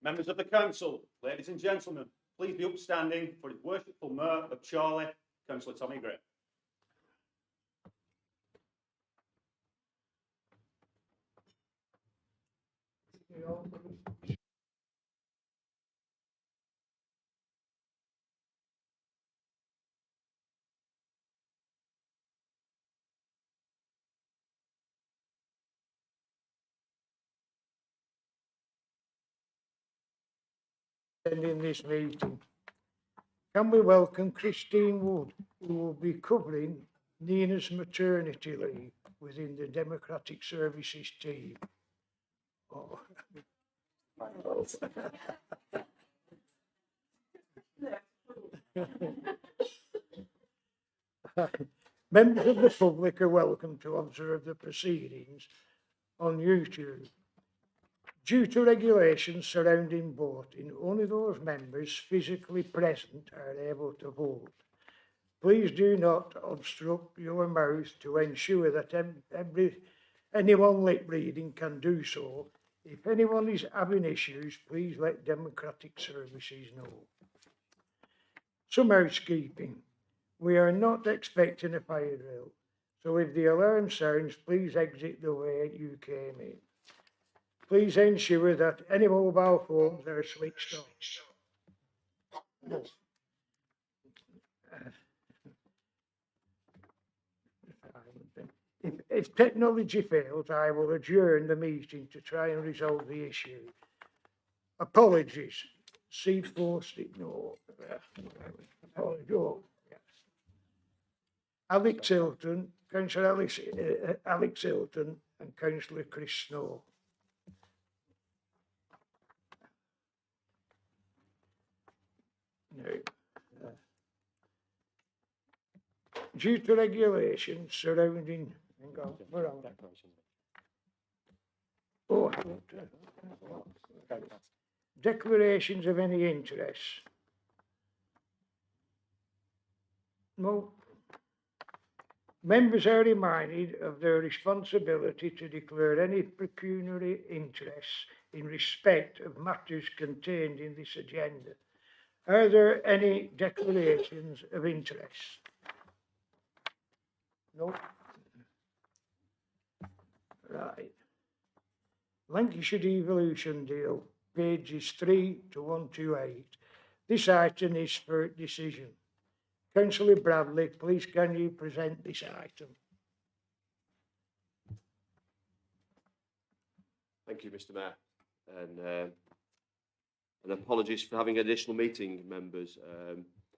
Members of the Council, ladies and gentlemen, please be upstanding for His Worshipful Mayor of Chorley, Councillor Tommy Gray. In this meeting. Can we welcome Christine Wood, who will be covering Nina's maternity leave within the Democratic Services team? Oh. Members of the public are welcome to observe the proceedings on YouTube. Due to regulations surrounding voting, only those members physically present are able to vote. Please do not obstruct your mouth to ensure that anyone lip reading can do so. If anyone is having issues, please let Democratic Services know. Some housekeeping. We are not expecting a fire drill, so if the alarm sounds, please exit the way you came in. Please ensure that any mobile phones are switched off. No. If technology fails, I will adjourn the meeting to try and resolve the issue. Apologies. Seat posted, no. Oh, yes. Alex Hilton, Councillor Alex Hilton and Councillor Chris Snow. No. Due to regulations surrounding, declarations of any interest. No. Members are reminded of their responsibility to declare any pecuniary interests in respect of matters contained in this agenda. Are there any declarations of interest? No. Right. Lancashire Devolution Deal, pages 3 to 128. This item is for decision. Councillor Bradley, please can you present this item? Thank you, Mr. Mayor. And apologies for having an additional meeting, members.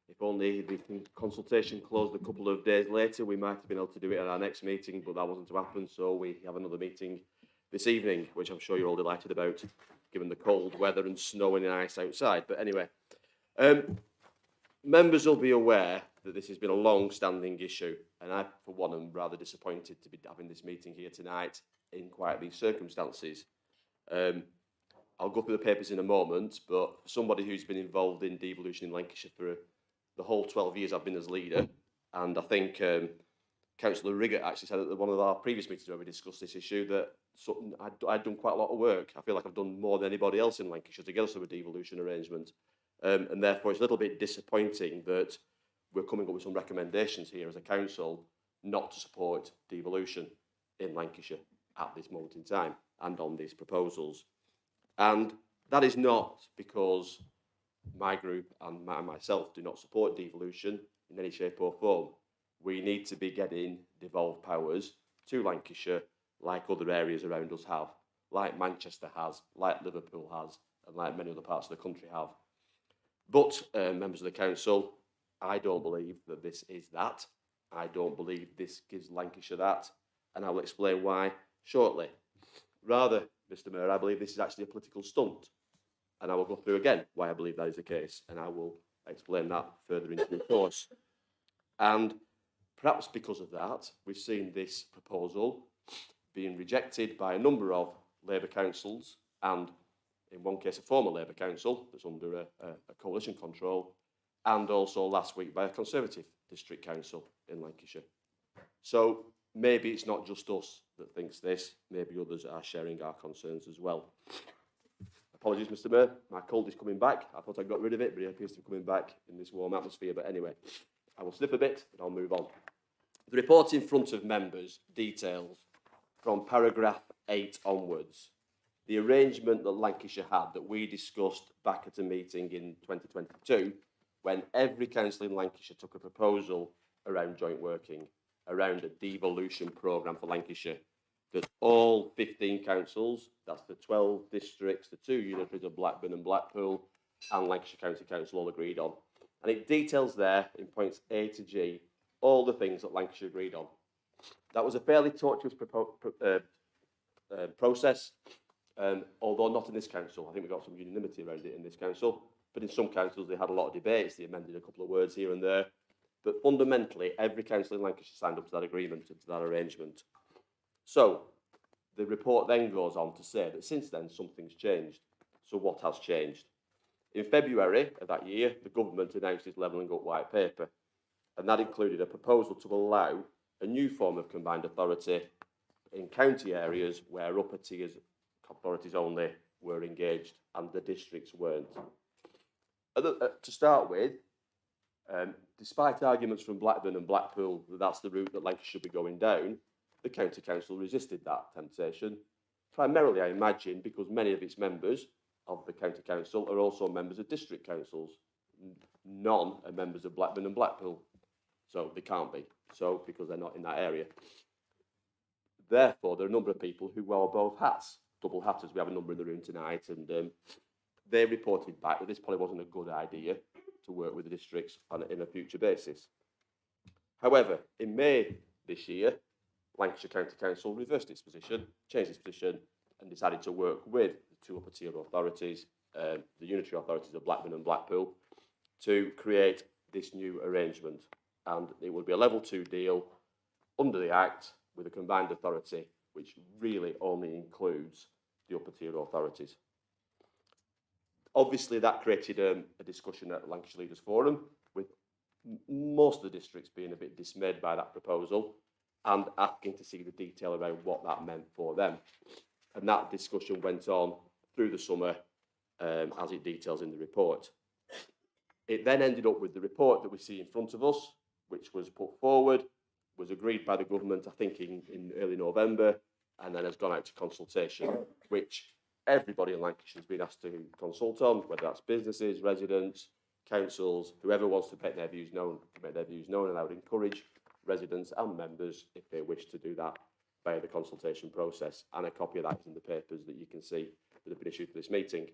If only the consultation closed a couple of days later, we might have been able to do it at our next meeting, but that wasn't to happen. So we have another meeting this evening, which I'm sure you're all delighted about, given the cold weather and snow and ice outside. But anyway, members will be aware that this has been a long-standing issue, and I, for one, am rather disappointed to be having this meeting here tonight in quite these circumstances. I'll go through the papers in a moment, but for somebody who's been involved in devolution in Lancashire for the whole 12 years I've been as leader, and I think Councillor Riggott actually said at one of our previous meetings where we discussed this issue that I'd done quite a lot of work. I feel like I've done more than anybody else in Lancashire to get us to a devolution arrangement, and therefore it's a little bit disappointing that we're coming up with some recommendations here as a council not to support devolution in Lancashire at this moment in time and on these proposals. And that is not because my group and myself do not support devolution in any shape or form. We need to be getting devolved powers to Lancashire like other areas around us have, like Manchester has, like Liverpool has, and like many other parts of the country have. But, members of the council, I don't believe that this is that. I don't believe this gives Lancashire that, and I will explain why shortly. Rather, Mr. Mayor, I believe this is actually a political stunt, and I will go through again why I believe that is the case, and I will explain that further in due course. And perhaps because of that, we've seen this proposal being rejected by a number of Labour councils, and in one case a former Labour council that's under a coalition control, and also last week by a Conservative district council in Lancashire. So maybe it's not just us that thinks this, maybe others are sharing our concerns as well. Apologies, Mr. Mayor, my cold is coming back. I thought I got rid of it, but it appears to be coming back in this warm atmosphere. But anyway, I will sniff a bit and I'll move on. The report in front of members details from paragraph 8 onwards the arrangement that Lancashire had that we discussed back at a meeting in 2022 when every council in Lancashire took a proposal around joint working, around a devolution programme for Lancashire, that all 15 councils, that's the 12 districts, the 2 unitaries of Blackburn and Blackpool, and Lancashire County Council all agreed on. And it details there, in points A to G, all the things that Lancashire agreed on. That was a fairly tortuous process, although not in this council. I think we got some unanimity around it in this council, but in some councils they had a lot of debates, they amended a couple of words here and there, but fundamentally every council in Lancashire signed up to that agreement and to that arrangement. So the report then goes on to say that since then something's changed. So what has changed? In February of that year, the government announced its Levelling Up White Paper, and that included a proposal to allow a new form of combined authority in county areas where upper tiers authorities only were engaged and the districts weren't. To start with, despite arguments from Blackburn and Blackpool that that's the route that Lancashire should be going down, the County Council resisted that temptation, primarily, I imagine, because many of its members of the County Council are also members of district councils. None are members of Blackburn and Blackpool, so they can't be, so because they're not in that area. Therefore, there are a number of people who wear both hats, double hatters. We have a number in the room tonight, and they reported back that this probably wasn't a good idea to work with the districts on a future basis. However, in May this year, Lancashire County Council reversed its position, changed its position, and decided to work with the 2 upper tier authorities, the unitary authorities of Blackburn and Blackpool, to create this new arrangement. And it would be a level 2 deal under the Act with a combined authority, which really only includes the upper tier authorities. Obviously, that created a discussion at Lancashire Leaders Forum, with most of the districts being a bit dismayed by that proposal and asking to see the detail around what that meant for them. And that discussion went on through the summer, as it details in the report. It then ended up with the report that we see in front of us, which was put forward, was agreed by the government, I think, in early November, and then has gone out to consultation, which everybody in Lancashire has been asked to consult on, whether that's businesses, residents, councils, whoever wants to make their views known, and I would encourage residents and members, if they wish to do that, via the consultation process, and a copy of that is in the papers that you can see that have been issued for this meeting.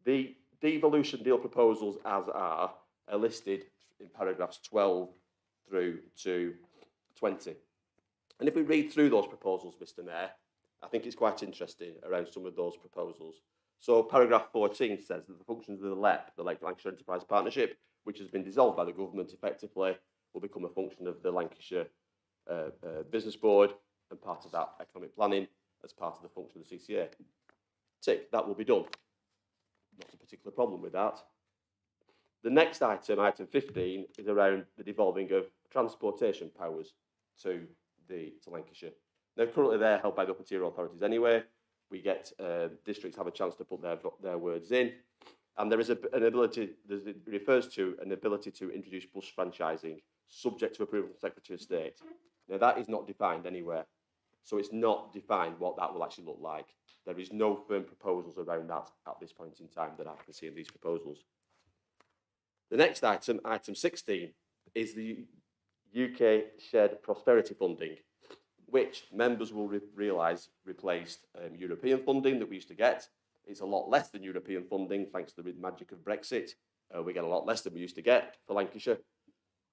The devolution deal proposals as are listed in paragraphs 12 through to 20. And if we read through those proposals, Mr. Mayor, I think it's quite interesting around some of those proposals. So paragraph 14 says that the functions of the LEP, the Lake Lancashire Enterprise Partnership, which has been dissolved by the government effectively, will become a function of the Lancashire Business Board, and part of that economic planning as part of the function of the CCA. Tick, that will be done. Not a particular problem with that. The next item, item 15, is around the devolving of transportation powers to Lancashire. Now, currently they're held by the upper tier authorities anyway. We get districts have a chance to put their words in, and there is an ability. It refers to an ability to introduce bus franchising, subject to approval from the Secretary of State. Now, that is not defined anywhere, so it's not defined what that will actually look like. There is no firm proposals around that at this point in time that I can see in these proposals. The next item, item 16, is the UK Shared Prosperity Funding, which members will realise replaced European funding that we used to get. It's a lot less than European funding, thanks to the magic of Brexit. We get a lot less than we used to get for Lancashire.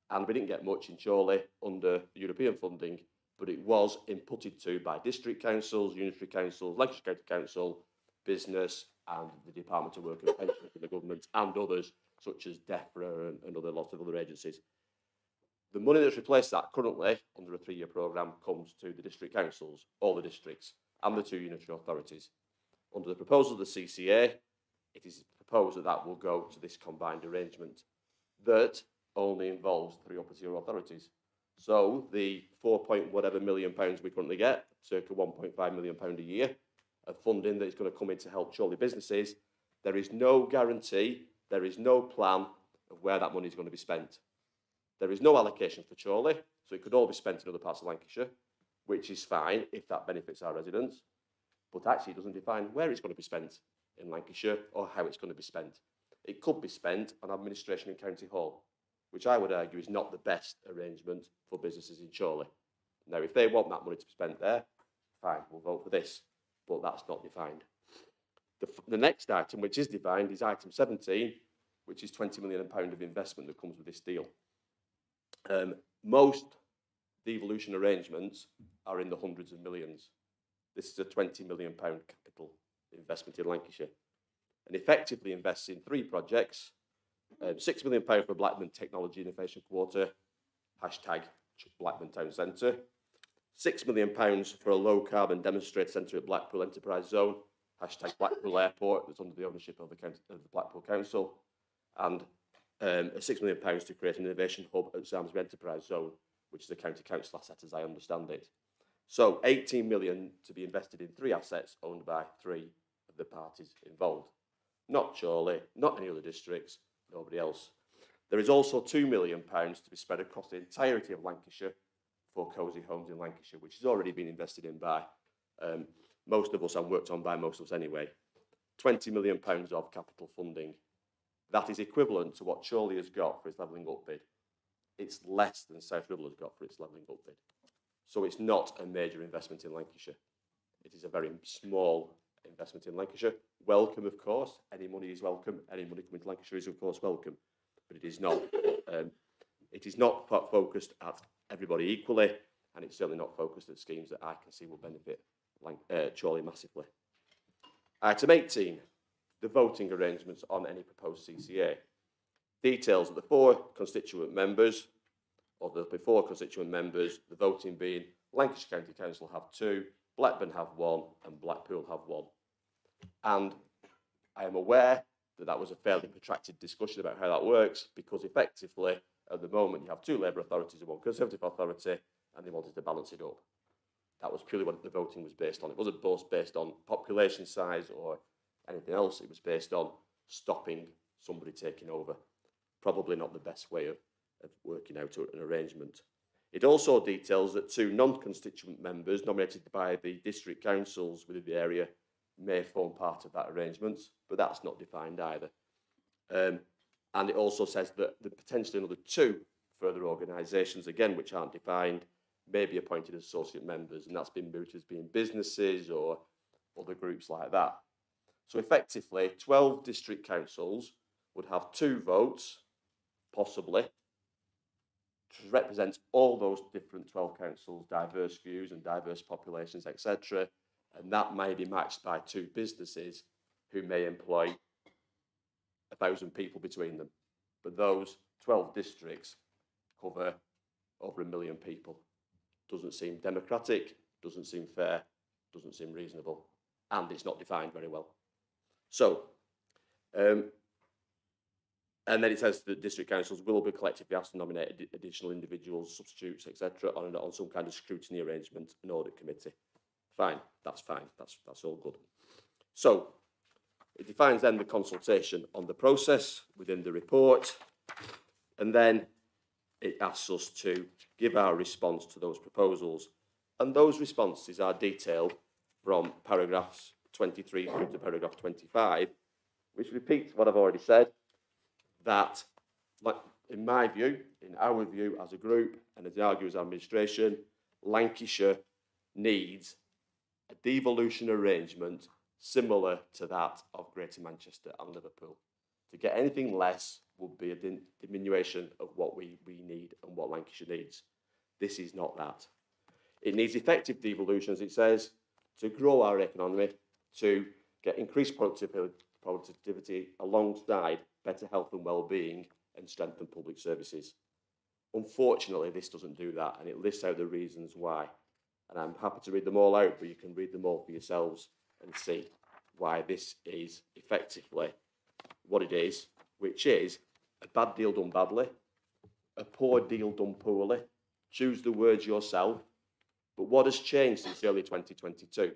And we didn't get much in Chorley under the European funding, but it was inputted to by district councils, unitary councils, Lancashire County Council, business, and the Department of Work and Pensions in the government, and others, such as DEFRA and lots of other agencies. The money that's replaced that currently, under a 3-year programme, comes to the district councils, all the districts, and the 2 unitary authorities. Under the proposal of the CCA, it is proposed that that will go to this combined arrangement that only involves 3 upper tier authorities. So the £4 point whatever million we currently get, circa £1.5 million a year, of funding that is going to come in to help Chorley businesses, there is no guarantee, there is no plan of where that money is going to be spent. There is no allocation for Chorley, so it could all be spent in other parts of Lancashire, which is fine if that benefits our residents, but actually it doesn't define where it's going to be spent in Lancashire or how it's going to be spent. It could be spent on administration in County Hall, which I would argue is not the best arrangement for businesses in Chorley. Now, if they want that money to be spent there, fine, we'll vote for this, but that's not defined. The next item, which is defined, is item 17, which is £20 million of investment that comes with this deal. Most devolution arrangements are in the hundreds of millions. This is a £20 million capital investment in Lancashire, and effectively invests in 3 projects, £6 million for Blackburn Technology Innovation Quarter, hashtag Blackburn Town Centre, £6 million for a low-carbon demonstrator centre at Blackpool Enterprise Zone, hashtag Blackpool Airport, that's under the ownership of the Blackpool Council, and £6 million to create an innovation hub at Samsbury Enterprise Zone, which is a county council asset as I understand it. So 18 million to be invested in 3 assets owned by 3 of the parties involved. Not Chorley, not any other districts, nobody else. There is also £2 million to be spread across the entirety of Lancashire for cosy homes in Lancashire, which has already been invested in by most of us and worked on by most of us anyway. £20 million of capital funding. That is equivalent to what Chorley has got for its levelling up bid. It's less than South Ribble has got for its levelling up bid. So it's not a major investment in Lancashire. It is a very small investment in Lancashire. Welcome, of course. Any money is welcome. Any money coming to Lancashire is, of course, welcome. But it is not. It is not focused at everybody equally, and it's certainly not focused at schemes that I can see will benefit Chorley massively. Item 18, the voting arrangements on any proposed CCA. Details of the 4 constituent members, or there'll be 4 constituent members, the voting being Lancashire County Council have 2, Blackburn have 1, and Blackpool have 1. And I am aware that that was a fairly protracted discussion about how that works, because effectively, at the moment, you have 2 Labour authorities and 1 Conservative authority, and they wanted to balance it up. That was purely what the voting was based on. It wasn't both based on population size or anything else. It was based on stopping somebody taking over. Probably not the best way of working out an arrangement. It also details that 2 non-constituent members nominated by the district councils within the area may form part of that arrangement, but that's not defined either. And it also says that the potentially another 2 further organisations, again, which aren't defined, may be appointed as associate members, and that's been moved as being businesses or other groups like that. So effectively, 12 district councils would have 2 votes, possibly, to represent all those different 12 councils, diverse views and diverse populations, etc. And that may be matched by 2 businesses who may employ 1,000 people between them. But those 12 districts cover over 1 million people. Doesn't seem democratic, doesn't seem fair, doesn't seem reasonable, and it's not defined very well. So, and then it says that district councils will be collectively asked to nominate additional individuals, substitutes, etc., on some kind of scrutiny arrangement, an audit committee. Fine, that's all good. So, it defines then the consultation on the process within the report, and then it asks us to give our response to those proposals. And those responses are detailed from paragraphs 23 through to paragraph 25, which repeats what I've already said, that, in my view, in our view as a group, and as argues administration, Lancashire needs a devolution arrangement similar to that of Greater Manchester and Liverpool. To get anything less would be a diminution of what we need and what Lancashire needs. This is not that. It needs effective devolution, as it says, to grow our economy, to get increased productivity alongside better health and well-being and strengthen public services. Unfortunately, this doesn't do that, and it lists out the reasons why. And I'm happy to read them all out, but you can read them all for yourselves and see why this is effectively what it is, which is a bad deal done badly, a poor deal done poorly. Choose the words yourself. But what has changed since early 2022?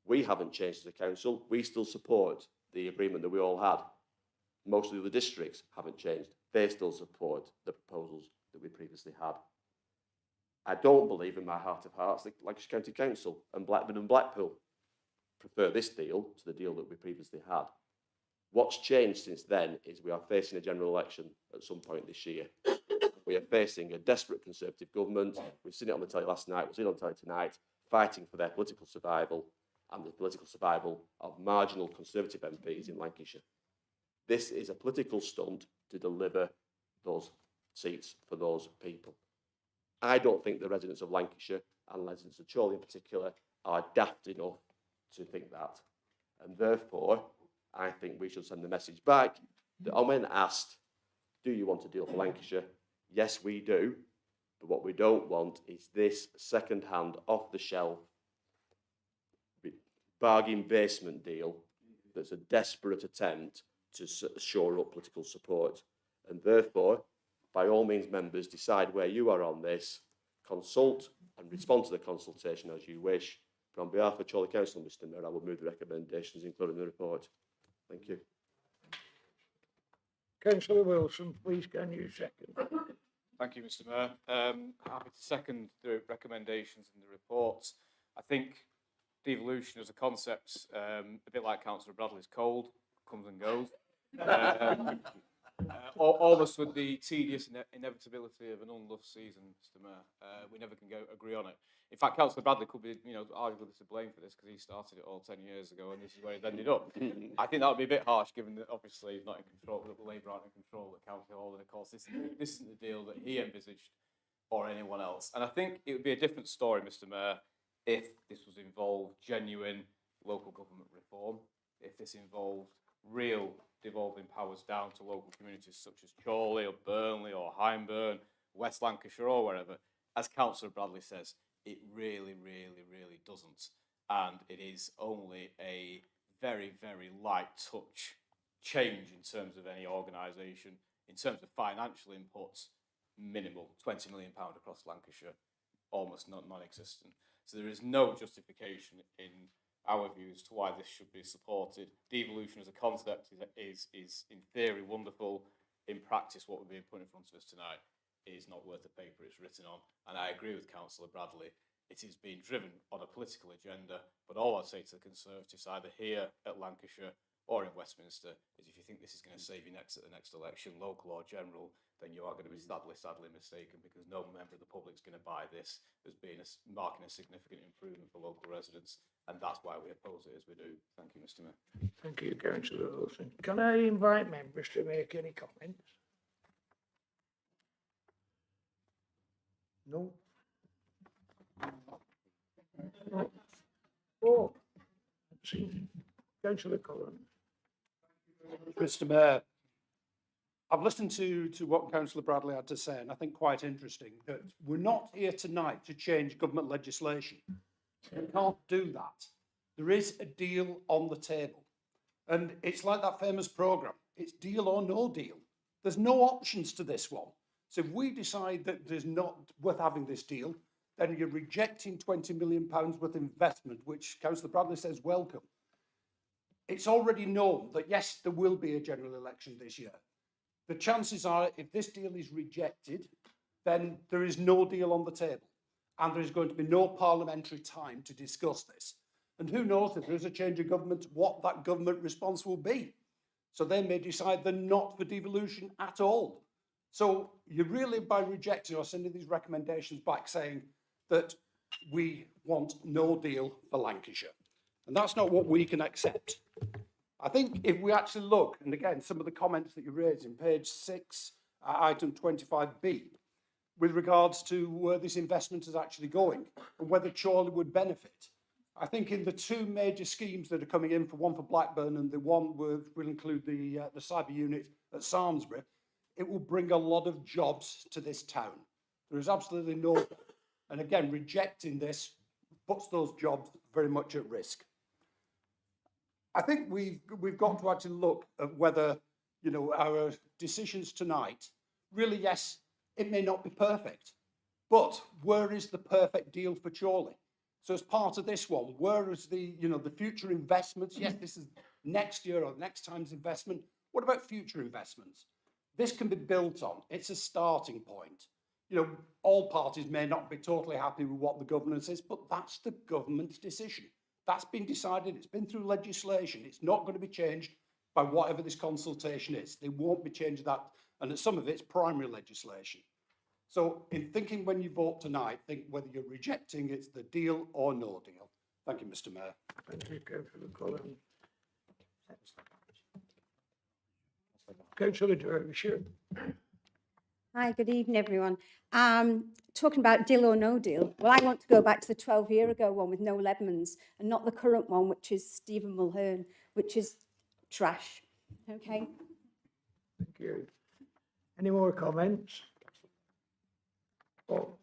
We haven't changed as a council. We still support the agreement that we all had. Most of the districts haven't changed. They still support the proposals that we previously had. I don't believe in my heart of hearts that Lancashire County Council and Blackburn and Blackpool prefer this deal to the deal that we previously had. What's changed since then is we are facing a general election at some point this year. We are facing a desperate Conservative government. We've seen it on the telly last night, we've seen it on the telly tonight, fighting for their political survival and the political survival of marginal Conservative MPs in Lancashire. This is a political stunt to deliver those seats for those people. I don't think the residents of Lancashire and residents of Chorley in particular are daft enough to think that. And therefore, I think we should send the message back that when asked, do you want a deal for Lancashire? Yes, we do. But what we don't want is this second-hand, off-the-shelf, bargain basement deal that's a desperate attempt to shore up political support. And therefore, by all means, members, decide where you are on this, consult and respond to the consultation as you wish. But on behalf of Chorley Council, Mr Mayor, I will move the recommendations included in the report. Thank you. Councillor Wilson, please can you second? Thank you, Mr Mayor. Happy to second the recommendations in the reports. I think devolution as a concept, a bit like Councillor Bradley's cold, comes and goes. Almost with the tedious inevitability of an unloved season, Mr Mayor. We never can agree on it. In fact, Councillor Bradley could be, arguably to blame for this because he started it all 10 years ago and this is where it ended up. I think that would be a bit harsh given that obviously he's not in control, that Labour aren't in control of County Hall, and of course this isn't the deal that he envisaged or anyone else. And I think it would be a different story, Mr Mayor, if this was involved genuine local government reform, if this involved real devolving powers down to local communities such as Chorley or Burnley or Hyndburn, West Lancashire or wherever. As Councillor Bradley says, it really, really, really doesn't. And it is only a very, very light touch change in terms of any organisation. In terms of financial inputs, minimal, £20 million across Lancashire, almost non-existent. So there is no justification in our views to why this should be supported. Devolution as a concept is in theory wonderful. In practice, what we're being put in front of us tonight is not worth the paper it's written on. And I agree with Councillor Bradley. It is being driven on a political agenda. But all I'd say to the Conservatives, either here at Lancashire or in Westminster, is if you think this is going to save you at the next election, local or general, then you are going to be sadly mistaken, because no member of the public is going to buy this as being marking a significant improvement for local residents. And that's why we oppose it as we do. Thank you, Mr Mayor. Thank you, Councillor Wilson. Can I invite members to make any comments? No? No. Oh, see, Councillor Cullen. Mr Mayor, I've listened to what Councillor Bradley had to say, and I think quite interesting that we're not here tonight to change government legislation. We can't do that. There is a deal on the table. And it's like that famous programme, it's deal or no deal. There's no options to this one. So if we decide that there's not worth having this deal, then you're rejecting £20 million worth of investment, which Councillor Bradley says welcome. It's already known that, yes, there will be a general election this year. The chances are, if this deal is rejected, then there is no deal on the table. And there is going to be no parliamentary time to discuss this. And who knows, if there is a change of government, what that government response will be. So they may decide they're not for devolution at all. So you're really, by rejecting or sending these recommendations back, saying that we want no deal for Lancashire. And that's not what we can accept. I think if we actually look, and again, some of the comments that you raised in page 6, item 25B, with regards to where this investment is actually going and whether Chorley would benefit. I think in the two major schemes that are coming in, for one for Blackburn and the one will include the cyber unit at Samlesbury, it will bring a lot of jobs to this town. There is absolutely no, and again, rejecting this puts those jobs very much at risk. I think we've got to actually look at whether, you know, our decisions tonight, really, yes, it may not be perfect, but where is the perfect deal for Chorley? So as part of this one, where is the, you know, the future investments? Yes, this is next year or next time's investment. What about future investments? This can be built on. It's a starting point. You know, all parties may not be totally happy with what the governance is, but that's the government's decision. That's been decided. It's been through legislation. It's not going to be changed by whatever this consultation is. They won't be changing that. And some of it's primary legislation. So in thinking when you vote tonight, think whether you're rejecting it's the deal or no deal. Thank you, Mr. Mayor. Thank you, Councillor Cullen. Councillor Derbyshire. Hi, good evening, everyone. Talking about deal or no deal, well, I want to go back to the 12-year ago one with Noel Edmonds and not the current one, which is Stephen Mulhern, which is trash. Okay? Thank you. Any more comments? Oh,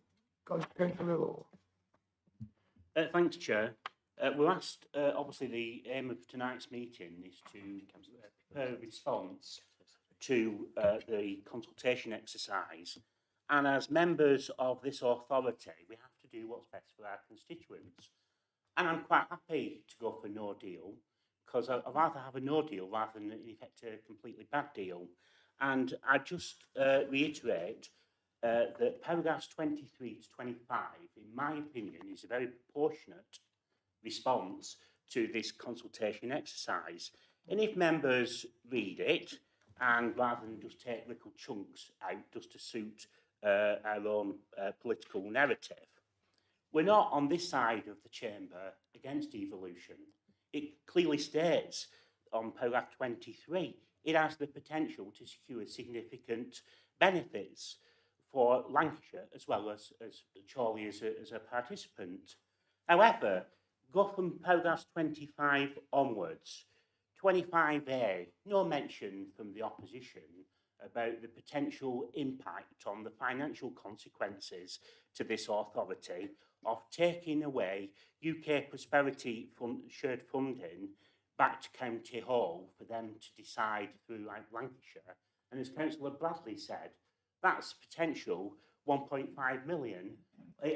Councillor Law. Thanks, Chair. We're asked, obviously, the aim of tonight's meeting is to prepare a response to the consultation exercise. And as members of this authority, we have to do what's best for our constituents. And I'm quite happy to go for no deal, because I'd rather have a no deal rather than, in effect, a completely bad deal. And I just reiterate that paragraphs 23 to 25, in my opinion, is a very proportionate response to this consultation exercise. And if members read it, and rather than just take little chunks out just to suit our own political narrative, we're not on this side of the chamber against devolution. It clearly states on paragraph 23, it has the potential to secure significant benefits for Lancashire as well as Chorley as a participant. However, go from paragraphs 25 onwards, 25A, no mention from the opposition about the potential impact on the financial consequences to this authority of taking away UK Prosperity Fund shared funding back to County Hall for them to decide through Lancashire. And as Councillor Bradley said, that's potential 1.5 million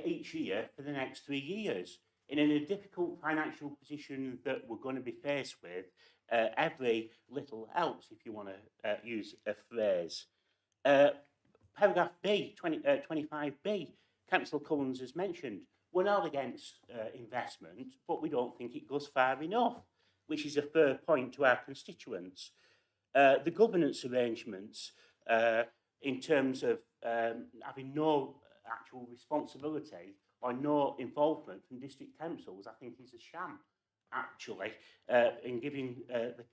each year for the next 3 years. And in a difficult financial position that we're going to be faced with, every little helps, if you want to use a phrase. Paragraph B, 25B, Councillor Collins has mentioned, we're not against investment, but we don't think it goes far enough, which is a fair point to our constituents. The governance arrangements, in terms of having no actual responsibility or no involvement from district councils, I think is a sham, actually, in giving the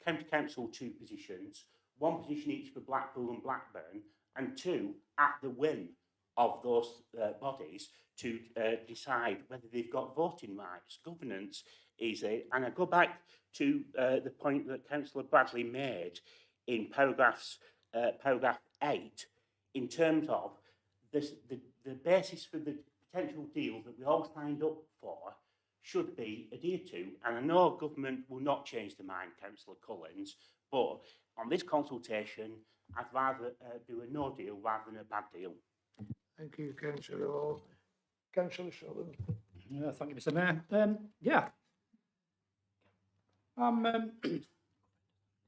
county council 2 positions, 1 position each for Blackpool and Blackburn, and 2 at the whim of those bodies to decide whether they've got voting rights. Governance is and I go back to the point that Councillor Bradley made in paragraph 8, in terms of this, the basis for the potential deal that we all signed up for should be adhered to. And I know government will not change their mind, Councillor Collins, but on this consultation, I'd rather do a no deal rather than a bad deal. Thank you, Councillor Law. Councillor Sullivan. Yeah, thank you, Mr. Mayor.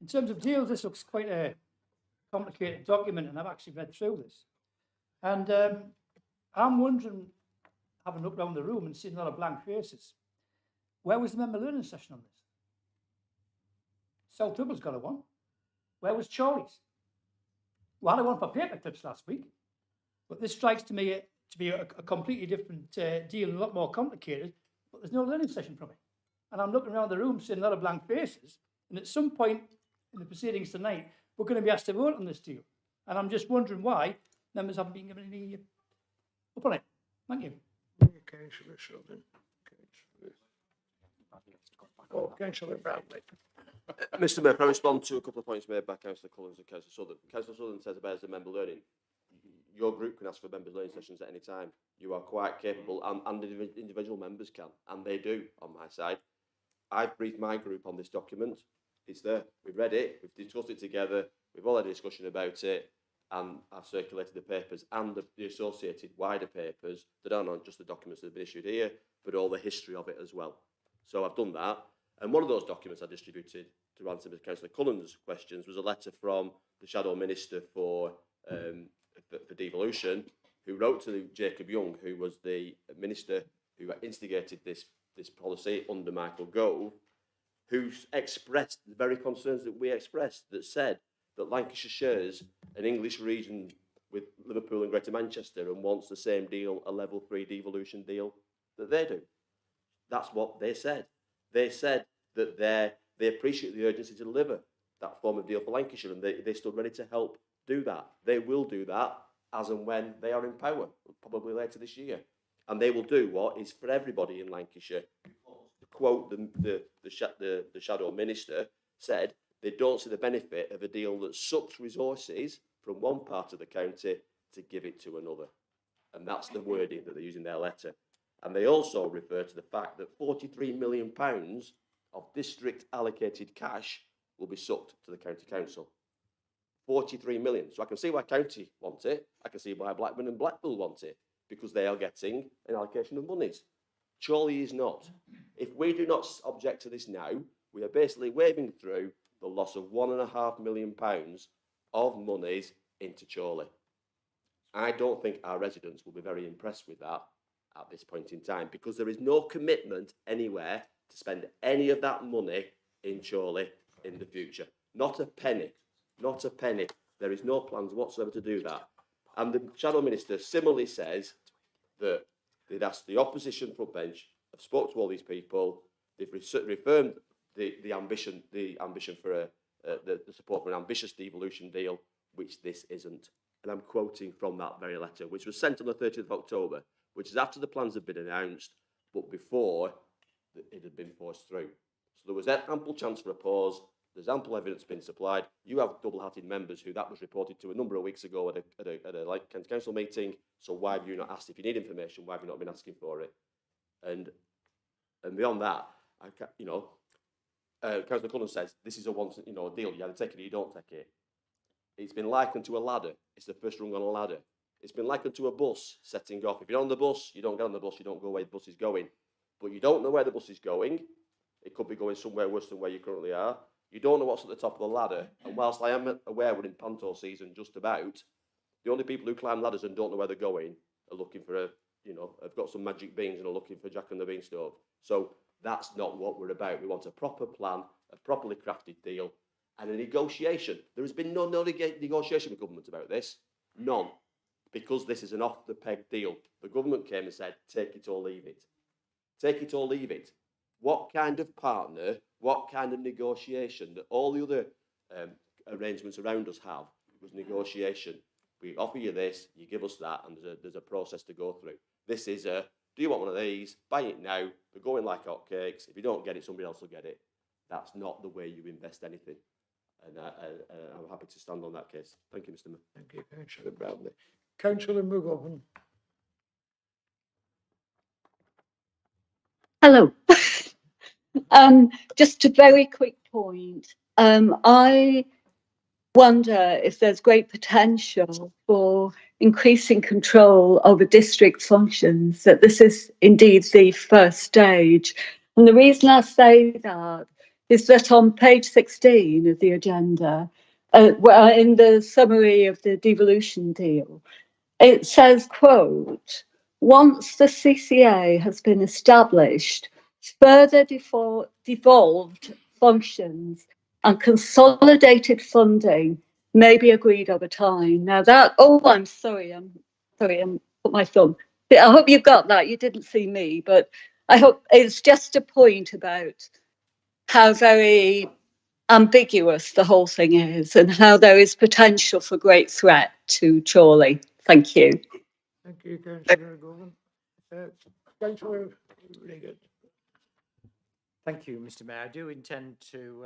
In terms of deals, this looks quite a complicated document, and I've actually read through this. And I'm wondering, having looked around the room and seen a lot of blank faces, where was the member learning session on this? South Dubl's got a one. Where was Chorley's? We had a one for paper clips last week, but this strikes to me to be a completely different deal and a lot more complicated, but there's no learning session from it. And I'm looking around the room seeing a lot of blank faces, and at some point in the proceedings tonight, we're going to be asked to vote on this deal. And I'm just wondering why members haven't been given any up on it. Thank you. Councillor Sullivan. Councillor Bradley. Mr. Mayor, can I respond to a couple of points made by Councillor Collins and Councillor Sutherland? Councillor Sutherland says about the member learning. Your group can ask for members' learning sessions at any time. You are quite capable, and individual members can, and they do on my side. I've briefed my group on this document. It's there. We've read it. We've discussed it together. We've all had a discussion about it, and I've circulated the papers and the associated wider papers that are not just the documents that have been issued here, but all the history of it as well. So I've done that. And one of those documents I distributed to answer Councillor Cullen's questions was a letter from the Shadow Minister for devolution, who wrote to Jacob Young, who was the minister who instigated this policy under Michael Gove, who expressed the very concerns that we expressed, that said that Lancashire shares an English region with Liverpool and Greater Manchester and wants the same deal, a level 3 devolution deal that they do. That's what they said. They said that they appreciate the urgency to deliver that form of deal for Lancashire, and they stood ready to help do that. They will do that as and when they are in power, probably later this year. And they will do what is for everybody in Lancashire. To quote the Shadow Minister, said they don't see the benefit of a deal that sucks resources from one part of the county to give it to another. And that's the wording that they use in their letter. And they also refer to the fact that £43 million of district allocated cash will be sucked to the county council. 43 million. So I can see why county want it. I can see why Blackburn and Blackpool want it, because they are getting an allocation of monies. Chorley is not. If we do not object to this now, we are basically waving through the loss of £1.5 million of monies into Chorley. I don't think our residents will be very impressed with that at this point in time, because there is no commitment anywhere to spend any of that money in Chorley in the future. Not a penny. Not a penny. There is no plans whatsoever to do that. And the Shadow Minister similarly says that they'd asked the opposition front bench, have spoke to all these people, they've reaffirmed the ambition for the support for an ambitious devolution deal, which this isn't. And I'm quoting from that very letter, which was sent on the 30th of October, which is after the plans had been announced, but before it had been forced through. So there was ample chance for a pause. There's ample evidence been supplied. You have double-hatted members who that was reported to a number of weeks ago at a council meeting. So why have you not asked if you need information? Why have you not been asking for it? And beyond that, Councillor Cullen says this is a deal. You either take it or you don't take it. It's been likened to a ladder. It's the first rung on a ladder. It's been likened to a bus setting off. If you're on the bus, you don't get on the bus. You don't go where the bus is going. But you don't know where the bus is going. It could be going somewhere worse than where you currently are. You don't know what's at the top of the ladder. And whilst I am aware we're in panto season just about, the only people who climb ladders and don't know where they're going are looking for have got some magic beans and are looking for Jack and the Beanstalk. So that's not what we're about. We want a proper plan, a properly crafted deal, and a negotiation. There has been no negotiation with government about this. None. Because this is an off-the-peg deal. The government came and said, take it or leave it. Take it or leave it. What kind of partner, what kind of negotiation that all the other arrangements around us have was negotiation. We offer you this, you give us that, and there's a process to go through. This is do you want one of these? Buy it now. They're going like hotcakes. If you don't get it, somebody else will get it. That's not the way you invest anything. And I'm happy to stand on that case. Thank you, Mr. Mayor. Thank you, Councillor Bradley. Councillor McGovern. Hello. Just a very quick point. I wonder if there's great potential for increasing control over district functions, that this is indeed the first stage. And the reason I say that is that on page 16 of the agenda, in the summary of the devolution deal, it says, quote, once the CCA has been established, further devolved functions and consolidated funding may be agreed over time. Now that, I'm sorry, I'm put my thumb. I hope you've got that. You didn't see me, but I hope it's just a point about how very ambiguous the whole thing is and how there is potential for great threat to Chorley. Thank you. Thank you, Councillor McGovern. Councillor Riggott. Thank you, Mr. Mayor. I do intend to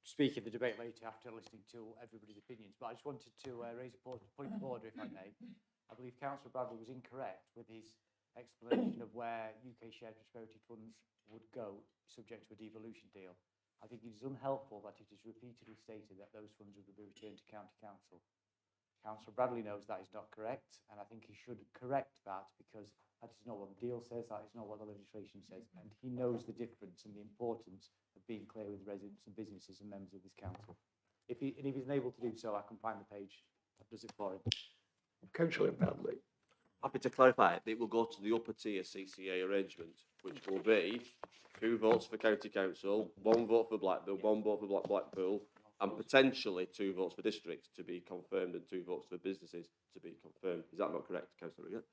speak in the debate later after listening to everybody's opinions, but I just wanted to raise a point of order, if I may. I believe Councillor Bradley was incorrect with his explanation of where UK shared prosperity funds would go, subject to a devolution deal. I think it is unhelpful that it is repeatedly stated that those funds will be returned to County Council. Councillor Bradley knows that is not correct, and I think he should correct that, because that is not what the deal says, that is not what the legislation says, and he knows the difference and the importance of being clear with residents and businesses and members of this council. If he's unable to do so, I can find the page that does it for him. Councillor Bradley. Happy to clarify, it will go to the upper tier CCA arrangement, which will be 2 votes for county council, 1 vote for Blackburn, 1 vote for Blackpool, and potentially 2 votes for districts to be confirmed and 2 votes for businesses to be confirmed. Is that not correct, Councillor Riggett?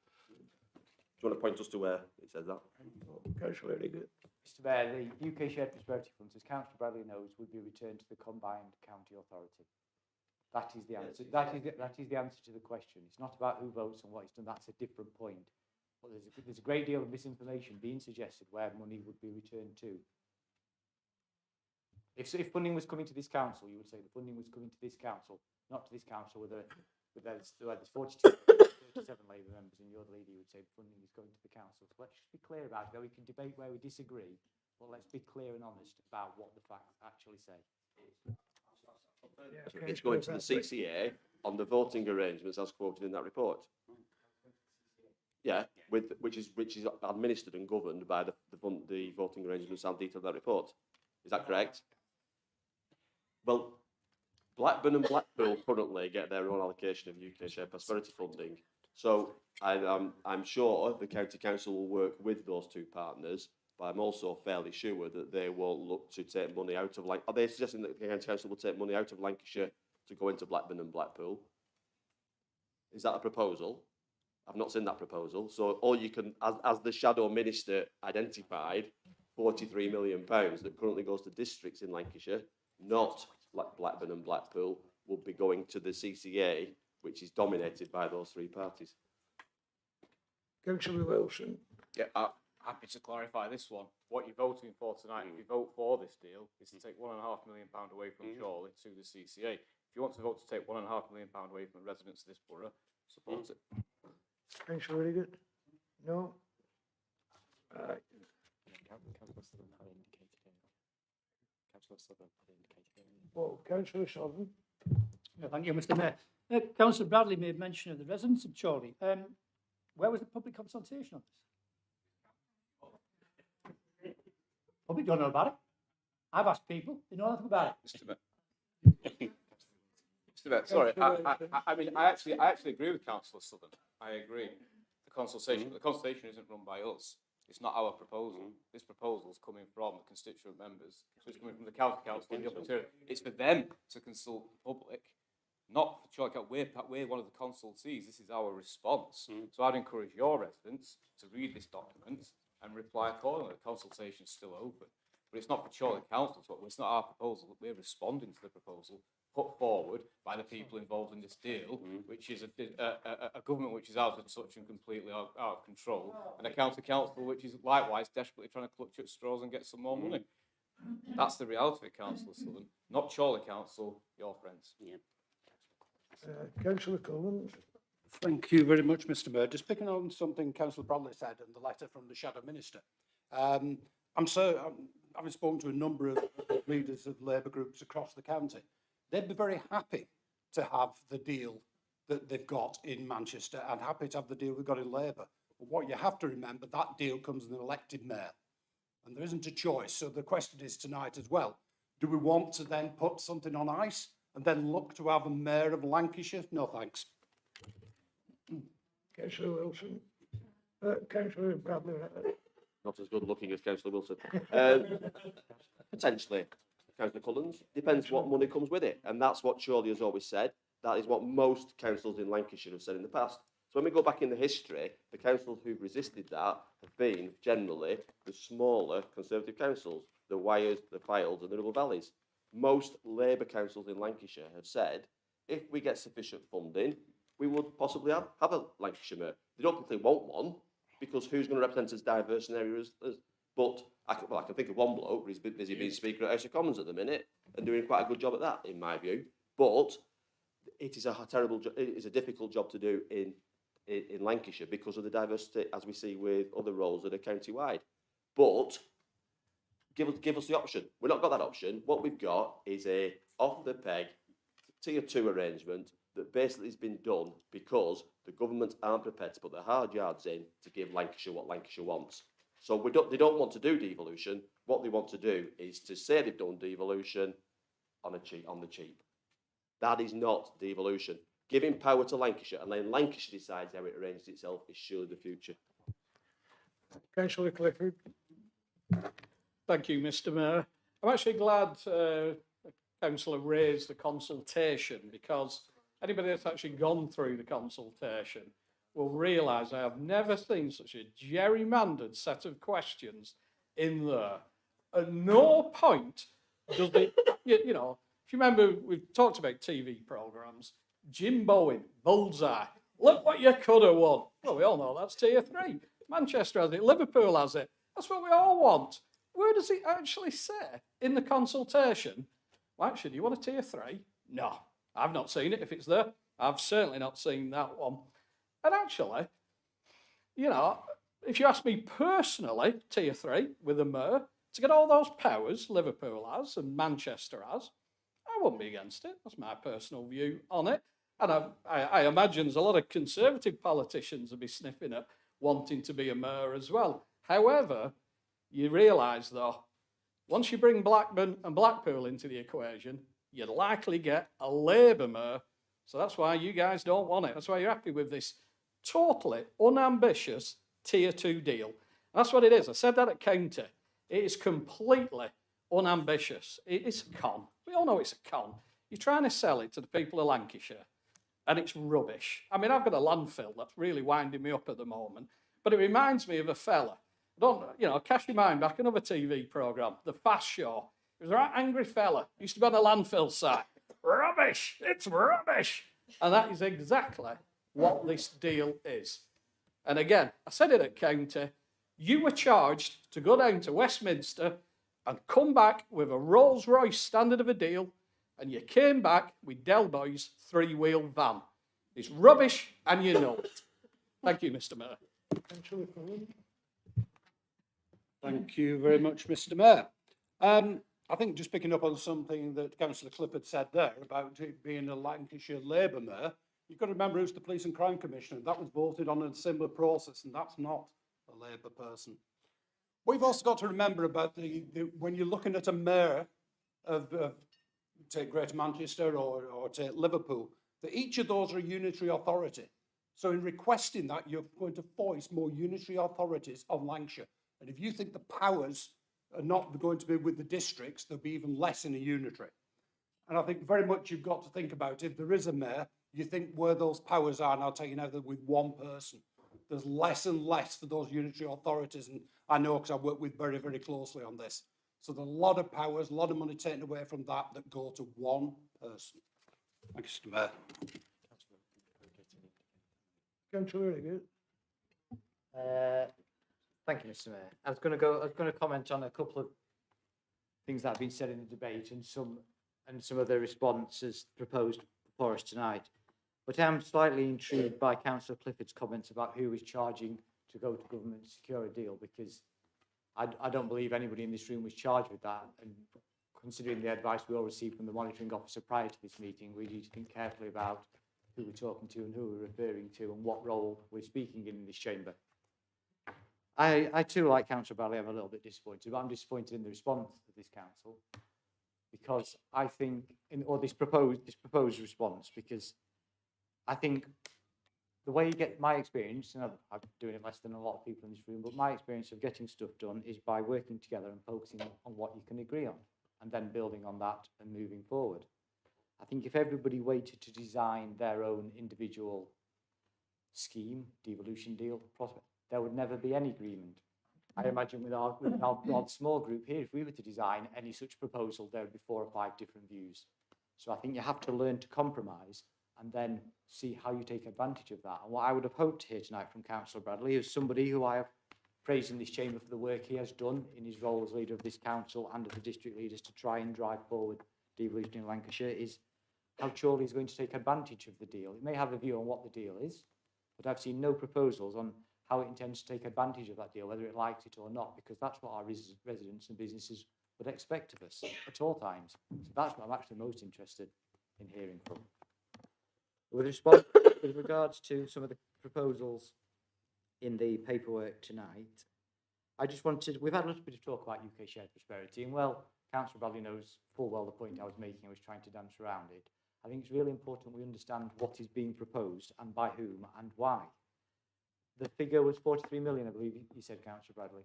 Do you want to point us to where it says that? Councillor Riggett. Mr Mayor, the UK Shared Prosperity Funds, as Councillor Bradley knows, would be returned to the combined county authority. That is the answer. That is the answer to the question. It's not about who votes and what is done. That's a different point. But there's a great deal of misinformation being suggested where money would be returned to. If funding was coming to this council, you would say the funding was coming to this council, not to this council with there's 42, 37 Labour members, and you're the leader, you would say funding is going to the council. So let's just be clear about it. We can debate where we disagree, but let's be clear and honest about what the facts actually say. It's going to the CCA on the voting arrangements as quoted in that report. Yeah, which is administered and governed by the voting arrangements and detail of that report. Is that correct? Well, Blackburn and Blackpool currently get their own allocation of UK Shared Prosperity funding. So I'm sure the County Council will work with those 2 partners, but I'm also fairly sure that they won't look to take money out of Lancashire. Are they suggesting that the County Council will take money out of Lancashire to go into Blackburn and Blackpool? Is that a proposal? I've not seen that proposal. So all you can, as the Shadow Minister identified, £43 million that currently goes to districts in Lancashire, not like Blackburn and Blackpool, will be going to the CCA, which is dominated by those 3 parties. Councillor Wilson. Yeah, happy to clarify this one. What you're voting for tonight, if you vote for this deal, is to take £1.5 million away from Chorley to the CCA. If you want to vote to take £1.5 million away from the residents of this borough, support it. Councillor Riggett. No. Right. Oh, Councillor Sullivan. Thank you, Mr Mayor. Councillor Bradley made mention of the residents of Chorley. Where was the public consultation on this? Public don't know about it. I've asked people, they know nothing about it. Mr. Mayor, sorry, I mean, I actually agree with Councillor Southern. I agree. The consultation isn't run by us. It's not our proposal. This proposal is coming from the constituent members. So it's coming from the county council and the upper. It's for them to consult the public, not for Chorley County. We're one of the consultees. This is our response. So I'd encourage your residents to read this document and reply accordingly. The consultation is still open. But it's not for Chorley Council. It's not our proposal. We're responding to the proposal put forward by the people involved in this deal, which is a government which is out of touch and completely out of control, and a county council which is likewise desperately trying to clutch at straws and get some more money. That's the reality of Councillor Southern, not Chorley Council, your friends. Councillor Collins. Thank you very much, Mr Mayor. Just picking on something Councillor Bradley said in the letter from the Shadow Minister. Having spoken to a number of leaders of Labour groups across the county, they'd be very happy to have the deal that they've got in Manchester and happy to have the deal we've got in Labour. But what you have to remember, that deal comes with an elected mayor, and there isn't a choice. So the question is tonight as well, do we want to then put something on ice and then look to have a mayor of Lancashire? No, thanks. Councillor Wilson. Councillor Bradley. Not as good looking as Councillor Wilson. Potentially. Councillor Collins. Depends what money comes with it. And that's what Chorley has always said. That is what most councils in Lancashire have said in the past. So when we go back in the history, the councils who've resisted that have been generally the smaller Conservative councils, the Wyres, the Fyles and the Ribble Valleys. Most Labour councils in Lancashire have said, if we get sufficient funding, we would possibly have a Lancashire mayor. They don't think they want one, because who's going to represent as diverse an area as but I can think of one bloke who's busy being Speaker at House of Commons at the minute and doing quite a good job at that, in my view. But it is a difficult job to do in Lancashire because of the diversity, as we see with other roles that are county-wide. But give us the option. We've not got that option. What we've got is a off-the-peg Tier 2 arrangement that basically has been done because the government aren't prepared to put their hard yards in to give Lancashire what Lancashire wants. So they don't want to do devolution. What they want to do is to say they've done devolution on the cheap. That is not devolution. Giving power to Lancashire and then Lancashire decides how it arranges itself is surely the future. Councillor Clifford. Thank you, Mr. Mayor. I'm actually glad Councillor raised the consultation, because anybody that's actually gone through the consultation will realise I have never seen such a gerrymandered set of questions in there. At no point does it, you know, if you remember, we've talked about TV programmes, Jim Bowen, Bullseye, look what you could have won. Well, we all know that's tier 3. Manchester has it, Liverpool has it. That's what we all want. Where does it actually say in the consultation? Well, actually, do you want a tier 3? No, I've not seen it. If it's there, I've certainly not seen that one. And actually, you know, if you ask me personally, tier 3 with a mayor, to get all those powers Liverpool has and Manchester has, I wouldn't be against it. That's my personal view on it. And I imagine there's a lot of Conservative politicians will be sniffing at wanting to be a mayor as well. However, you realise, though, once you bring Blackburn and Blackpool into the equation, you'd likely get a Labour mayor. So that's why you guys don't want it. That's why you're happy with this totally unambitious tier 2 deal. And that's what it is. I said that at county. It is completely unambitious. It's a con. We all know it's a con. You're trying to sell it to the people of Lancashire, and it's rubbish. I mean, I've got a landfill that's really winding me up at the moment, but it reminds me of a fella. Cast your mind back, another TV programme, The Fast Show. He was a right angry fella. Used to be on a landfill site. Rubbish! It's rubbish! And that is exactly what this deal is. And again, I said it at county, you were charged to go down to Westminster and come back with a Rolls-Royce standard of a deal, and you came back with Del Boy's 3-wheel van. It's rubbish, and you know it. Thank you, Mr. Mayor. Councillor Cullen. Thank you very much, Mr. Mayor. I think just picking up on something that Councillor Clifford said there about it being a Lancashire Labour mayor, you've got to remember who's the Police and Crime Commissioner. That was voted on in a similar process, and that's not a Labour person. We've also got to remember about when you're looking at a mayor of take Greater Manchester or take Liverpool, that each of those are a unitary authority. So in requesting that, you're going to voice more unitary authorities on Lancashire. And if you think the powers are not going to be with the districts, there'll be even less in a unitary. And I think very much you've got to think about, if there is a mayor, you think where those powers are, and I'll tell you now that with one person, there's less and less for those unitary authorities. And I know because I work with very, very closely on this. So there's a lot of powers, a lot of money taken away from that go to one person. Thank you, Mr. Mayor. Councillor Higgins. Thank you, Mr. Mayor. I was going to comment on a couple of things that have been said in the debate and some of the responses proposed for us tonight. But I'm slightly intrigued by Councillor Clifford's comments about who is charging to go to government to secure a deal, because I don't believe anybody in this room was charged with that. And considering the advice we all received from the monitoring officer prior to this meeting, we need to think carefully about who we're talking to and who we're referring to and what role we're speaking in this chamber. I too, like Councillor Bradley, I'm a little bit disappointed, but I'm disappointed in the response of this council, because I think, this proposed response, because I think the way you get my experience, and I'm doing it less than a lot of people in this room, but my experience of getting stuff done is by working together and focusing on what you can agree on, and then building on that and moving forward. I think if everybody waited to design their own individual scheme, devolution deal, prospect, there would never be any agreement. I imagine with our small group here, if we were to design any such proposal, there would be 4 or 5 different views. So I think you have to learn to compromise and then see how you take advantage of that. And what I would have hoped to hear tonight from Councillor Bradley, is somebody who I have praised in this chamber for the work he has done in his role as leader of this council and of the district leaders to try and drive forward devolution in Lancashire, is how Chorley is going to take advantage of the deal. It may have a view on what the deal is, but I've seen no proposals on how it intends to take advantage of that deal, whether it likes it or not, because that's what our residents and businesses would expect of us at all times. So that's what I'm actually most interested in hearing from. With regards to some of the proposals in the paperwork tonight, we've had a little bit of talk about UK shared prosperity, and well, Councillor Bradley knows full well the point I was making. I was trying to dance around it. I think it's really important we understand what is being proposed and by whom and why. The figure was 43 million, I believe you said, Councillor Bradley.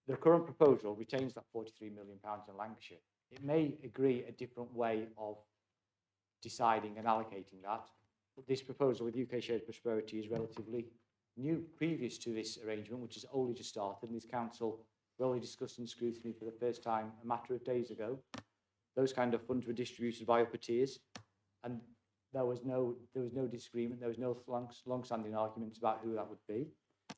The current proposal retains that 43 million pounds in Lancashire. It may agree a different way of deciding and allocating that, but this proposal with UK shared prosperity is relatively new. Previous to this arrangement, which has only just started, and this council only discussed in scrutiny for the first time a matter of days ago, those kind of funds were distributed by upper tiers, and there was no disagreement, there was no long-standing arguments about who that would be.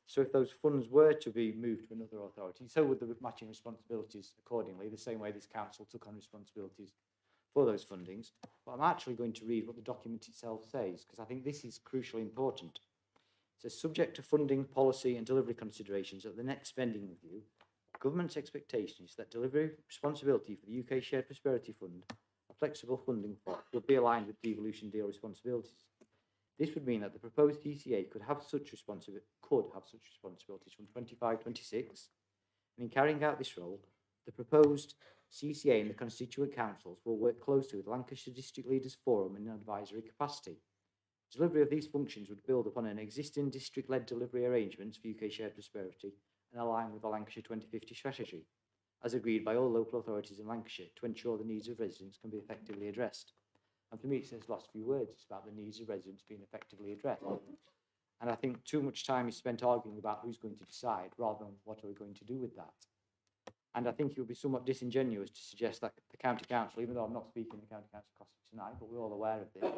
So if those funds were to be moved to another authority, so would the matching responsibilities accordingly, the same way this council took on responsibilities for those fundings. But I'm actually going to read what the document itself says, because I think this is crucially important. It says, subject to funding, policy and delivery considerations at the next spending review, government's expectation is that delivery responsibility for the UK Shared Prosperity Fund, a flexible funding pot, will be aligned with devolution deal responsibilities. This would mean that the proposed DCA could have such responsibilities from 25-26, and in carrying out this role, the proposed CCA and the constituent councils will work closely with Lancashire District Leaders Forum in an advisory capacity. Delivery of these functions would build upon an existing district-led delivery arrangements for UK Shared Prosperity and align with the Lancashire 2050 strategy, as agreed by all local authorities in Lancashire to ensure the needs of residents can be effectively addressed. And for me, it's those last few words, it's about the needs of residents being effectively addressed. And I think too much time is spent arguing about who's going to decide rather than what are we going to do with that. And I think it would be somewhat disingenuous to suggest that the County Council, even though I'm not speaking the County Council cost tonight, but we're all aware of this,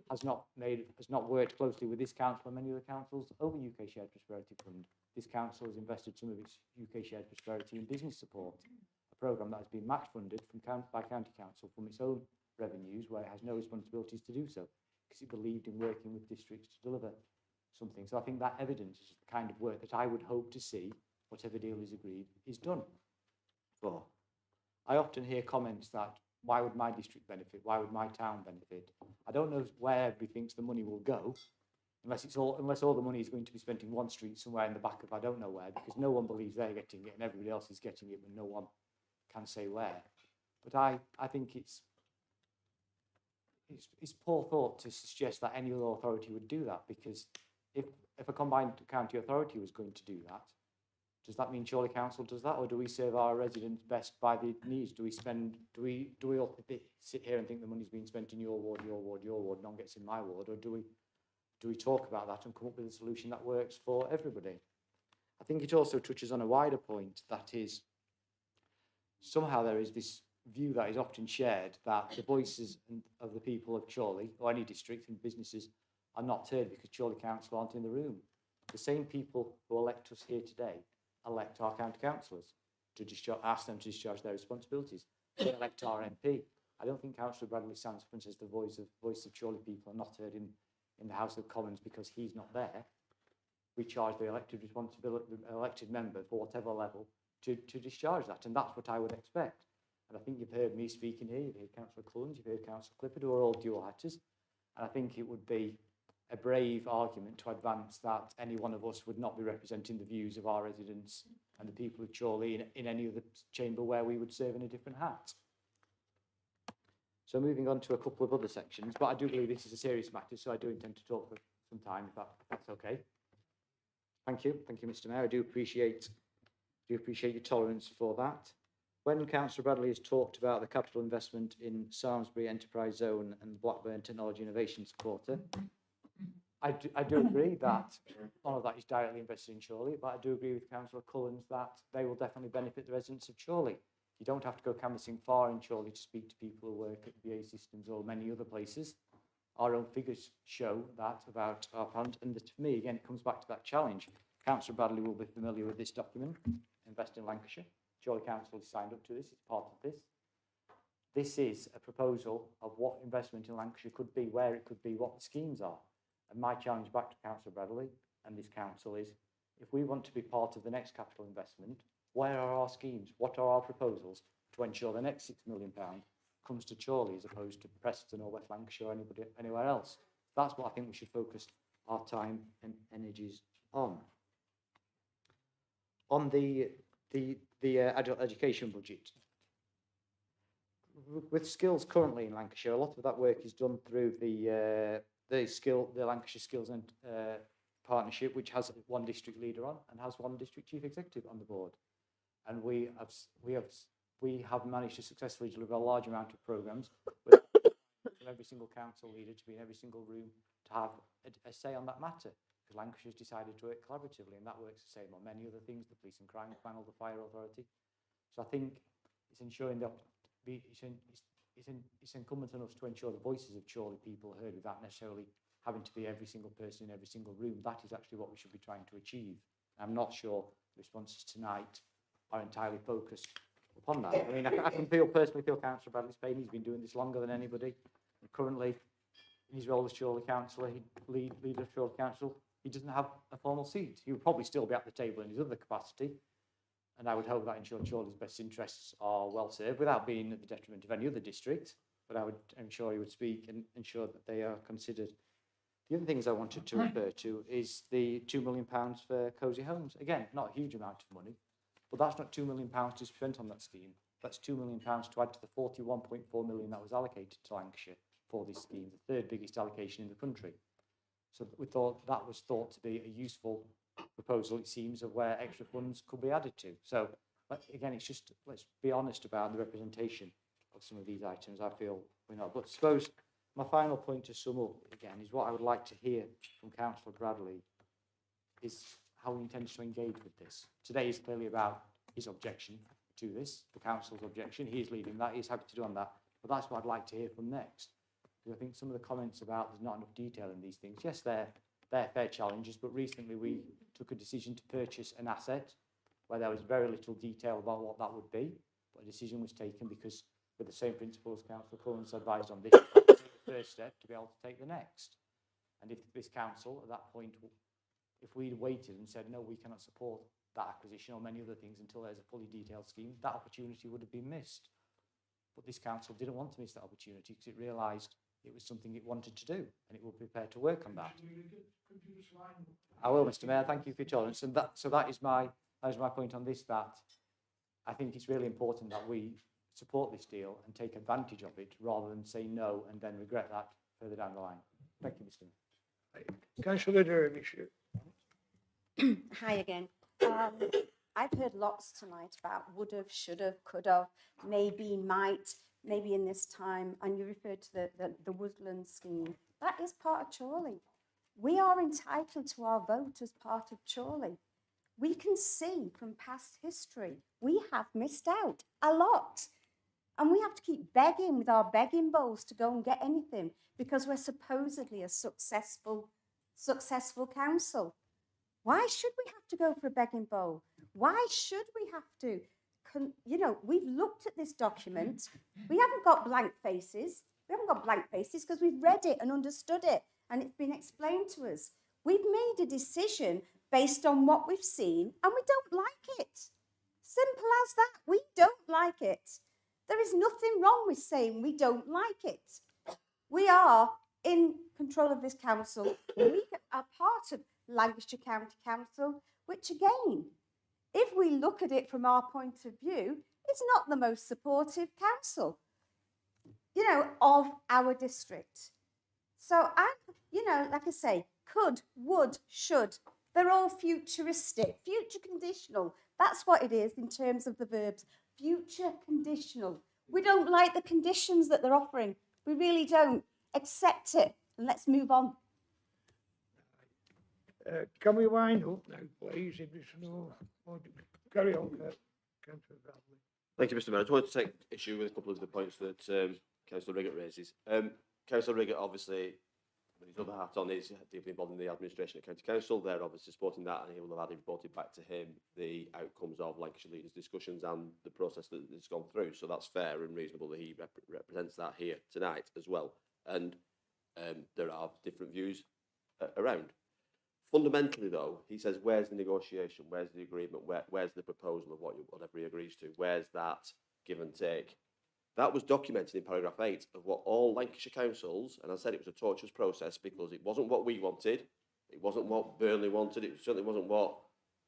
has not worked closely with this council and many other councils over UK Shared Prosperity Fund. This council has invested some of its UK Shared Prosperity in business support, a programme that has been match funded by County Council from its own revenues, where it has no responsibilities to do so, because it believed in working with districts to deliver something. So I think that evidence is the kind of work that I would hope to see, whatever deal is agreed, is done for. I often hear comments that, why would my district benefit? Why would my town benefit? I don't know where everybody thinks the money will go, unless all the money is going to be spent in one street somewhere in the back of I don't know where, because no one believes they're getting it and everybody else is getting it, but no one can say where. But I think it's poor thought to suggest that any other authority would do that, because if a combined county authority was going to do that, does that mean Chorley Council does that, or do we serve our residents best by the needs? Do we all sit here and think the money's being spent in your ward, none gets in my ward, or do we talk about that and come up with a solution that works for everybody? I think it also touches on a wider point, that is, somehow there is this view that is often shared that the voices of the people of Chorley, or any district and businesses, are not heard because Chorley Council aren't in the room. The same people who elect us here today elect our county councillors to ask them to discharge their responsibilities. They elect our MP. I don't think Councillor Bradley stands up and says the voice of Chorley people are not heard in the House of Commons because he's not there. We charge the elected member for whatever level to discharge that, and that's what I would expect. And I think you've heard me speaking here, you've heard Councillor Cluns, you've heard Councillor Clifford, who are all dual hatters, and I think it would be a brave argument to advance that any one of us would not be representing the views of our residents and the people of Chorley in any other chamber where we would serve in a different hat. So moving on to a couple of other sections, but I do believe this is a serious matter, so I do intend to talk for some time, if that's okay. Thank you, Mr. Mayor. I do appreciate your tolerance for that. When Councillor Bradley has talked about the capital investment in Samlesbury Enterprise Zone and Blackburn Technology Innovations Quarter, I do agree that none of that is directly invested in Chorley, but I do agree with Councillor Cullens that they will definitely benefit the residents of Chorley. You don't have to go canvassing far in Chorley to speak to people who work at BA Systems or many other places. Our own figures show that about our plan, and to me, again, it comes back to that challenge. Councillor Bradley will be familiar with this document, Invest in Lancashire. Chorley Council has signed up to this, it's part of this. This is a proposal of what investment in Lancashire could be, where it could be, what the schemes are. And my challenge back to Councillor Bradley and this council is, if we want to be part of the next capital investment, where are our schemes? What are our proposals to ensure the next £6 million comes to Chorley as opposed to Preston or West Lancashire or anywhere else? That's what I think we should focus our time and energies on. On the adult education budget, with skills currently in Lancashire, a lot of that work is done through the Lancashire Skills and Partnership, which has one district leader on and has one district chief executive on the board. And we have managed to successfully deliver a large amount of programmes with every single council leader to be in every single room to have a say on that matter, because Lancashire's decided to work collaboratively, and that works the same on many other things, the police and crime panel, the fire authority. So I think it's ensuring that it's incumbent on us to ensure the voices of Chorley people are heard without necessarily having to be every single person in every single room. That is actually what we should be trying to achieve. I'm not sure the responses tonight are entirely focused upon that. I mean, I can personally feel Councillor Bradley Spain, he's been doing this longer than anybody. And currently, in his role as Chorley Councillor, leader of Chorley Council, he doesn't have a formal seat. He would probably still be at the table in his other capacity. And I would hope that ensures Chorley's best interests are well served without being at the detriment of any other district. But I would ensure he would speak and ensure that they are considered. The other things I wanted to refer to is the £2 million for Cosy Homes. Again, not a huge amount of money, but that's not £2 million to be spent on that scheme. That's £2 million to add to the 41.4 million that was allocated to Lancashire for this scheme, the third biggest allocation in the country. So we thought that was thought to be a useful proposal, it seems, of where extra funds could be added to. So again, it's just, let's be honest about the representation of some of these items. I feel we're not. But I suppose my final point to sum up, again, is what I would like to hear from Councillor Bradley is how he intends to engage with this. Today is clearly about his objection to this, the council's objection. He is leading that, he's happy to do on that. But that's what I'd like to hear from next. Because I think some of the comments about there's not enough detail in these things, yes, they're fair challenges, but recently we took a decision to purchase an asset where there was very little detail about what that would be, but a decision was taken because with the same principles Councillor Collins advised on this, the first step to be able to take the next. And if this council at that point, if we'd waited and said, no, we cannot support that acquisition or many other things until there's a fully detailed scheme, that opportunity would have been missed. But this council didn't want to miss that opportunity because it realised it was something it wanted to do and it would be prepared to work on that. I will, Mr. Mayor, thank you for your tolerance. And that is my point on this, that I think it's really important that we support this deal and take advantage of it rather than say no and then regret that further down the line. Thank you, Mr. Mayor. Councillor Derbyshire. Hi again. I've heard lots tonight about would have, should have, could have, maybe, might, maybe in this time, and you referred to the woodland scheme. That is part of Chorley. We are entitled to our vote as part of Chorley. We can see from past history, we have missed out a lot. And we have to keep begging with our begging bowls to go and get anything because we're supposedly a successful council. Why should we have to go for a begging bowl? Why should we have to? You know, we've looked at this document. We haven't got blank faces. We haven't got blank faces because we've read it and understood it and it's been explained to us. We've made a decision based on what we've seen and we don't like it. Simple as that. We don't like it. There is nothing wrong with saying we don't like it. We are in control of this council. We are part of Lancashire County Council, which again, if we look at it from our point of view, it's not the most supportive council, you know, of our district. So like I say, could, would, should, they're all futuristic, future conditional. That's what it is in terms of the verbs, future conditional. We don't like the conditions that they're offering. We really don't. Accept it and let's move on. Can we wind up now, please? If there's no more, carry on, Councillor Bradley. Thank you, Mr. Mayor. I just wanted to take issue with a couple of the points that Councillor Riggott raises. Councillor Riggott, obviously, with his other hat on, is deeply involved in the administration at County Council. They're obviously supporting that, and he will have had reported back to him the outcomes of Lancashire Leaders' discussions and the process that it's gone through. So that's fair and reasonable that he represents that here tonight as well. And there are different views around. Fundamentally, though, he says, where's the negotiation? Where's the agreement? Where's the proposal of whatever he agrees to? Where's that give and take? That was documented in paragraph 8 of what all Lancashire councils, and I said it was a tortuous process because it wasn't what we wanted, it wasn't what Burnley wanted, it certainly wasn't what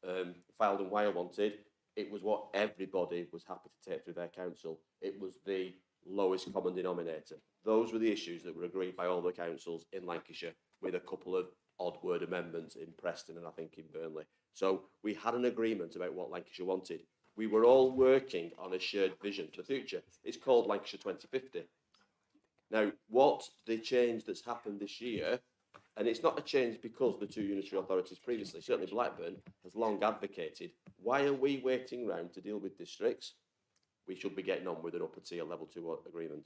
Fylde and Wyre wanted, it was what everybody was happy to take through their council. It was the lowest common denominator. Those were the issues that were agreed by all the councils in Lancashire, with a couple of odd word amendments in Preston and I think in Burnley. So we had an agreement about what Lancashire wanted. We were all working on a shared vision for the future. It's called Lancashire 2050. Now, what the change that's happened this year, and it's not a change because the two unitary authorities previously, certainly Blackburn, has long advocated, why are we waiting around to deal with districts? We should be getting on with an upper tier level 2 agreement.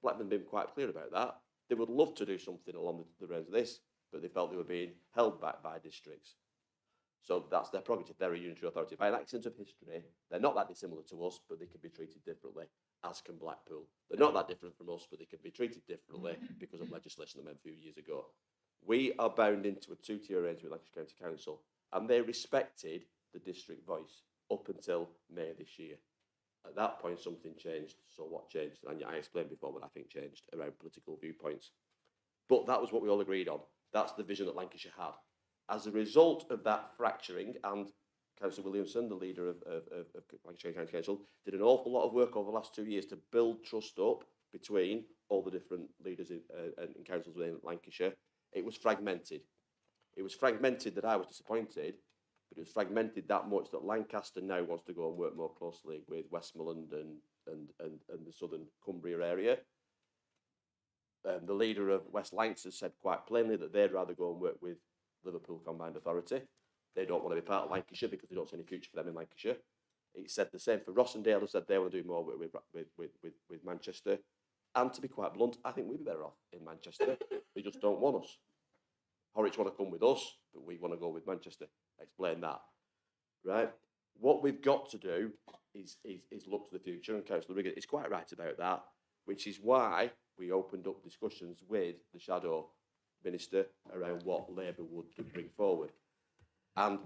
Blackburn have been quite clear about that. They would love to do something along the lines of this, but they felt they were being held back by districts. So that's their prerogative. They're a unitary authority. By an accident of history, they're not that dissimilar to us, but they can be treated differently, as can Blackpool. They're not that different from us, but they can be treated differently because of legislation that went a few years ago. We are bound into a 2-tier arrangement with Lancashire County Council, and they respected the district voice up until May this year. At that point, something changed. So what changed? And I explained before what I think changed around political viewpoints. But that was what we all agreed on. That's the vision that Lancashire had. As a result of that fracturing, and Councillor Williamson, the leader of Lancashire County Council, did an awful lot of work over the last 2 years to build trust up between all the different leaders and councils within Lancashire. It was fragmented. It was fragmented that I was disappointed, but it was fragmented that much that Lancaster now wants to go and work more closely with Westmoreland and the southern Cumbria area. The leader of West Lancs has said quite plainly that they'd rather go and work with Liverpool Combined Authority. They don't want to be part of Lancashire because they don't see any future for them in Lancashire. He said the same for Rossendale, who said they want to do more work with Manchester. And to be quite blunt, I think we'd be better off in Manchester. They just don't want us. Horwich want to come with us, but we want to go with Manchester. Explain that, right? What we've got to do is look to the future, and Councillor Riggott is quite right about that, which is why we opened up discussions with the Shadow Minister around what Labour would bring forward. And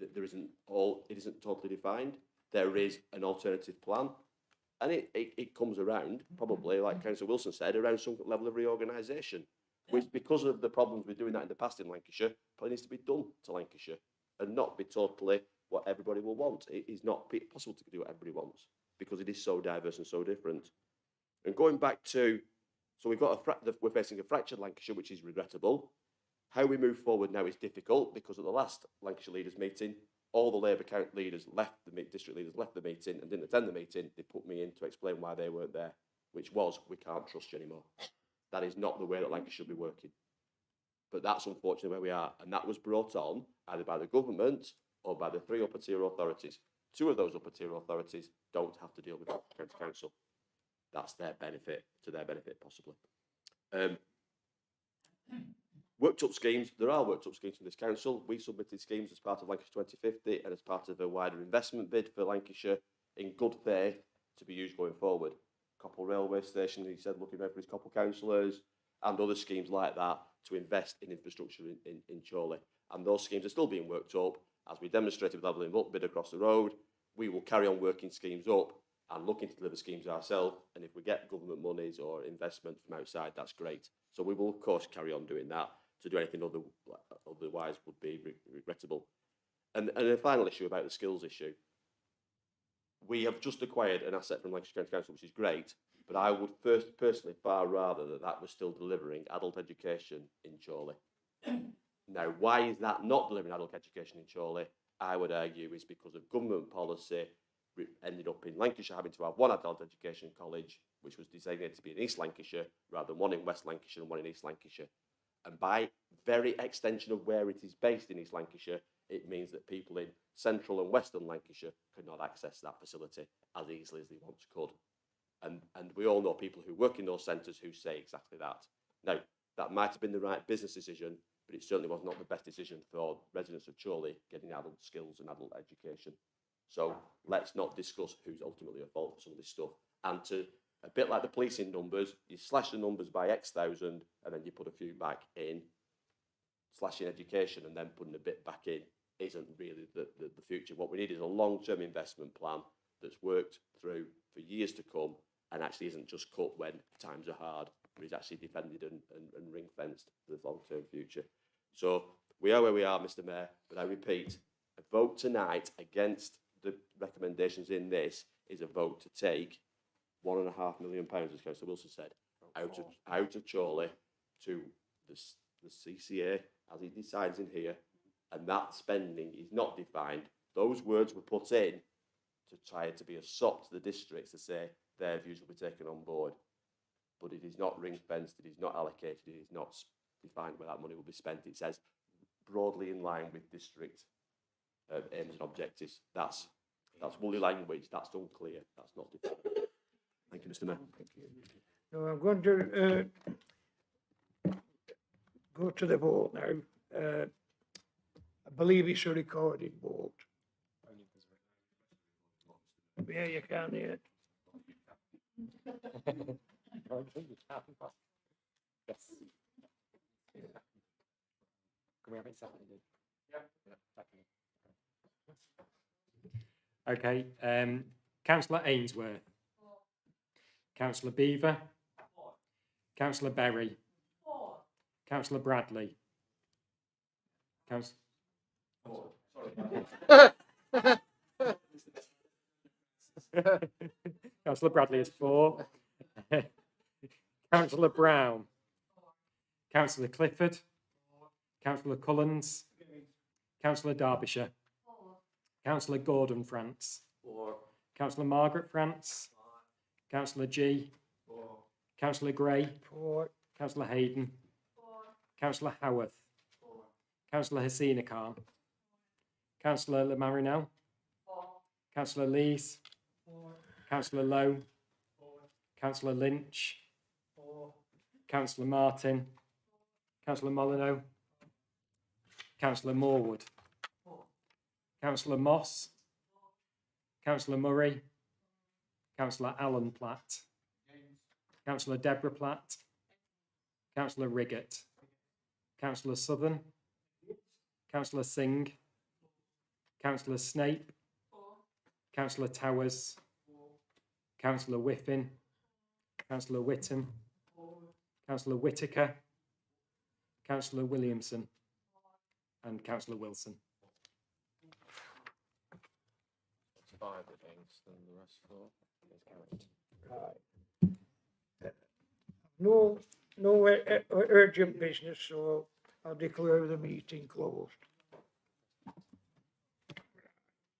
it isn't totally defined. There is an alternative plan, and it comes around, probably, like Councillor Wilson said, around some level of reorganisation, which, because of the problems with doing that in the past in Lancashire, probably needs to be done to Lancashire and not be totally what everybody will want. It is not possible to do what everybody wants because it is so diverse and so different. And going back to, so we've got we're facing a fractured Lancashire, which is regrettable. How we move forward now is difficult because at the last Lancashire leaders meeting, all the Labour leaders left district leaders left the meeting and didn't attend the meeting. They put me in to explain why they weren't there, which was, we can't trust you anymore. That is not the way that Lancashire should be working. But that's unfortunately where we are. And that was brought on either by the government or by the 3 upper tier authorities. 2 of those upper tier authorities don't have to deal with the County Council. That's their benefit, to their benefit possibly. Worked up schemes, there are worked up schemes from this council. We submitted schemes as part of Lancashire 2050 and as part of a wider investment bid for Lancashire in good faith to be used going forward. Coppell Railway Station, he said, looking out for his Coppell councillors and other schemes like that to invest in infrastructure in Chorley. And those schemes are still being worked up. As we demonstrated with Levelling Up bid across the road, we will carry on working schemes up and looking to deliver schemes ourselves. And if we get government monies or investment from outside, that's great. So we will, of course, carry on doing that. To do anything otherwise would be regrettable. And a final issue about the skills issue. We have just acquired an asset from Lancashire County Council, which is great, but I would personally far rather that was still delivering adult education in Chorley. Now, why is that not delivering adult education in Chorley? I would argue is because of government policy ended up in Lancashire having to have one adult education college, which was designated to be in East Lancashire, rather than one in West Lancashire and one in East Lancashire. And by very extension of where it is based in East Lancashire, it means that people in central and western Lancashire cannot access that facility as easily as they once could. And we all know people who work in those centres who say exactly that. Now, that might have been the right business decision, but it certainly was not the best decision for residents of Chorley getting adult skills and adult education. So let's not discuss who's ultimately at fault for some of this stuff. And to, a bit like the policing numbers, you slash the numbers by X thousand and then you put a few back in. Slashing education and then putting a bit back in isn't really the future. What we need is a long-term investment plan that's worked through for years to come and actually isn't just cut when times are hard, but is actually defended and ring-fenced for the long-term future. So we are where we are, Mr. Mayor, but I repeat, a vote tonight against the recommendations in this is a vote to take £1.5 million, as Councillor Wilson said, out of Chorley to the CCA, as he decides in here, and that spending is not defined. Those words were put in to try to be a sop to the districts to say their views will be taken on board. But it is not ring-fenced, it is not allocated, it is not defined where that money will be spent. It says broadly in line with district aims and objectives. That's woolly language, that's unclear, that's not defined. Thank you, Mr. Mayor. Now, I'm going to go to the vote now. I believe it's a recorded vote. Yeah, you can hear it. Yes. Can we have it seconded? Yeah. Okay, Councillor Ainsworth. Councillor Beaver. Councillor Berry. Councillor Bradley. Councillor Bradley is 4. Councillor Brown. Councillor Clifford. Councillor Cullens. Councillor Derbyshire. Councillor Gordon France. Councillor Margaret France. Councillor G. Councillor Gray. Councillor Hayden. Councillor Howarth. Councillor Hasina Khan. Councillor Le Marinel. Councillor Lees. Councillor Lowe. Councillor Lynch. Councillor Martin. Councillor Molyneux. Councillor Morwood. Councillor Moss. Councillor Murray. Councillor Alan Platt. Councillor Deborah Platt. Councillor Riggett. Councillor Southern. Councillor Singh. Councillor Snape. Councillor Towers. Councillor Whiffin. Councillor Whittam. Councillor Whitaker. Councillor Williamson. And Councillor Wilson. 5 against and the rest 4. Right. No urgent business, so I'll declare the meeting closed.